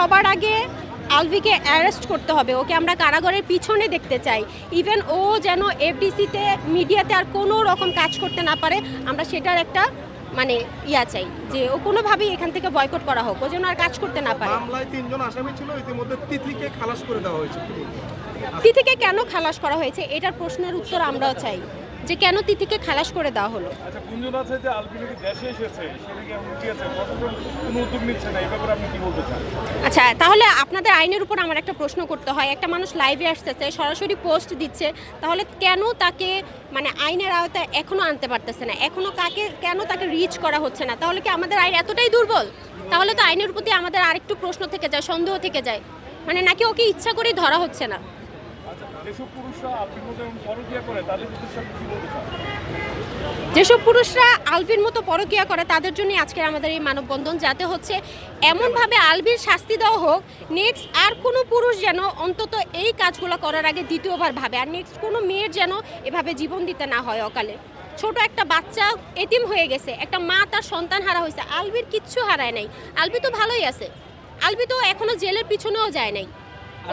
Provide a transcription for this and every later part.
সবার আগে আলভিকে অ্যারেস্ট করতে হবে, ওকে আমরা কারাগারের পিছনে দেখতে চাই। ইভেন ও যেন এফডিসিতে মিডিয়াতে আর কোনো রকম কাজ করতে না পারে, আমরা সেটার একটা মানে চাই যে ও কোনোভাবেই এখান থেকে বয়কট করা হোক, ও যেন আর কাজ করতে না পারে। মামলায় 3 জন আসামি ছিল, ইতিমধ্যে তিথিকে খালাস করে দেওয়া হয়েছে। তিথিকে কেন খালাস করা হয়েছে এটার প্রশ্নের উত্তর আমরাও চাই, যে কেন তিথিকে খালাস করে দেওয়া হলো। আচ্ছা, গুঞ্জন আছে যে আলভি নাকি দেশে এসেছে, সেটাকে কি আছে, প্রশাসন কোনো উদ্যোগ নিচ্ছে না, এই ব্যাপারে আপনি কি বলতে চান? আচ্ছা, তাহলে আপনাদের আইনের উপর আমার একটা প্রশ্ন করতে হয়। একটা মানুষ লাইভে আসতেছে, সরাসরি পোস্ট দিচ্ছে, তাহলে কেন তাকে মানে আইনের আওতায় এখনও আনতে পারতেছে না, এখনও কেন তাকে রিচ করা হচ্ছে না? তাহলে কি আমাদের আইন এতটাই দুর্বল? তাহলে তো আইনের প্রতি আমাদের আরেকটু প্রশ্ন থেকে যায়, সন্দেহ থেকে যায়, মানে নাকি ওকে ইচ্ছা করেই ধরা হচ্ছে না। যেসব পুরুষরা আলভির মতো পরকীয়া করে তাদের উদ্দেশ্যে আপনি কি বলতে চান? যেসব পুরুষরা আলভির মতো পরকীয়া করে তাদের জন্য আজকে আমাদের এই মানববন্ধন, যাতে হচ্ছে এমনভাবে আলভির শাস্তি দেওয়া হোক, নেক্সট আর কোনো পুরুষ যেন অন্তত এই কাজগুলো করার আগে দ্বিতীয়বার ভাবে, আর নেক্সট কোনো মেয়ের যেন এভাবে জীবন দিতে না হয় অকালে। ছোট একটা বাচ্চা এতিম হয়ে গেছে, একটা মা তার সন্তান হারা হয়েছে, আলভির কিচ্ছু হারায় নাই, আলভি তো ভালোই আছে, আলভি তো এখনো জেলের পিছনেও যায় নাই,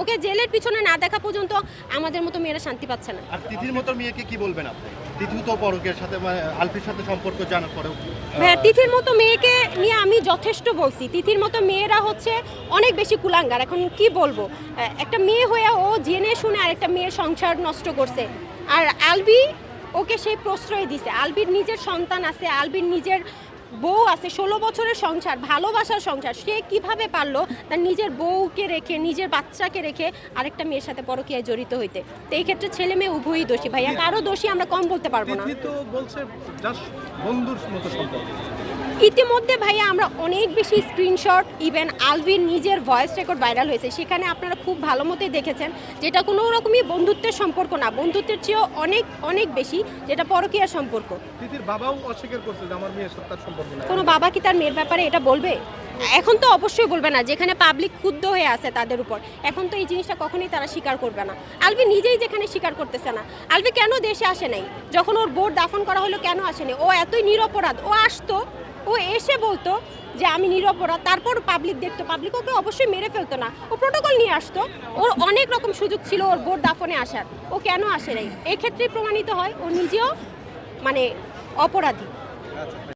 ওকে জেলের পিছনে না দেখা পর্যন্ত আমাদের মতো মেয়েরা শান্তি পাচ্ছে না। আর তিথির মতো মেয়েকে কি বলবেন আপনি? তিথি তো পরকের সাথে আলফির সাথে সম্পর্ক জানার পরেও হ্যাঁ, তিথির মতো মেয়েকে নিয়ে আমি যথেষ্ট বলছি। তিথির মতো মেয়েরা হচ্ছে অনেক বেশি কুলাঙ্গার। এখন কি বলবো, একটা মেয়ে হয়ে ও জেনে শুনে আরেকটা মেয়ের সংসার নষ্ট করছে, আর আলভি ওকে সেই প্রশ্রয় দিছে। আলভির নিজের সন্তান আছে, আলভির নিজের বউ আছে, 16 বছরের সংসার, ভালোবাসার সংসার, সে কিভাবে পারলো তার নিজের বউকে রেখে, নিজের বাচ্চাকে রেখে আরেকটা মেয়ের সাথে পরকীয়ায় জড়িত হইতে? তো এই ক্ষেত্রে ছেলে মেয়ে উভয়ই দোষী ভাইয়া, কারো দোষী আমরা কম বলতে পারবো না। তিথি তো বলছে জাস্ট বন্ধুর মতো সম্পর্ক। ইতিমধ্যে ভাইয়া আমরা অনেক বেশি স্ক্রিনশট, ইভেন আলভির নিজের ভয়েস রেকর্ড ভাইরাল হয়েছে, সেখানে আপনারা খুব ভালো মতোই দেখেছেন যেটা কোনো রকমই বন্ধুত্বের সম্পর্ক না, বন্ধুত্বের চেয়েও অনেক অনেক বেশি, যেটা পরকীয়ার সম্পর্ক। তিথির বাবাও অস্বীকার করছে যে আমার মেয়ের সাথে তার সম্পর্ক নাই। কোনো বাবা কি তার মেয়ের ব্যাপারে এটা বলবে? এখন তো অবশ্যই বলবে না, যেখানে পাবলিক ক্ষুব্ধ হয়ে আছে তাদের উপর, এখন তো এই জিনিসটা কখনোই তারা স্বীকার করবে না। আলভি নিজেই যেখানে স্বীকার করতেছে না, আলভি কেন দেশে আসে নাই? যখন ওর বোর্ড দাফন করা হলো কেন আসেনি? ও এতই নিরপরাধ, ও আসতো, ও এসে বলতো যে আমি নিরপরাধ, তারপর পাবলিক দেখতো, পাবলিক ওকে অবশ্যই মেরে ফেলতো না, ও প্রোটোকল নিয়ে আসতো, ওর অনেক রকম সুযোগ ছিল ওর বোর্ড দাফনে আসার, ও কেন আসে নাই? এক্ষেত্রে প্রমাণিত হয় ও নিজেও মানে অপরাধী।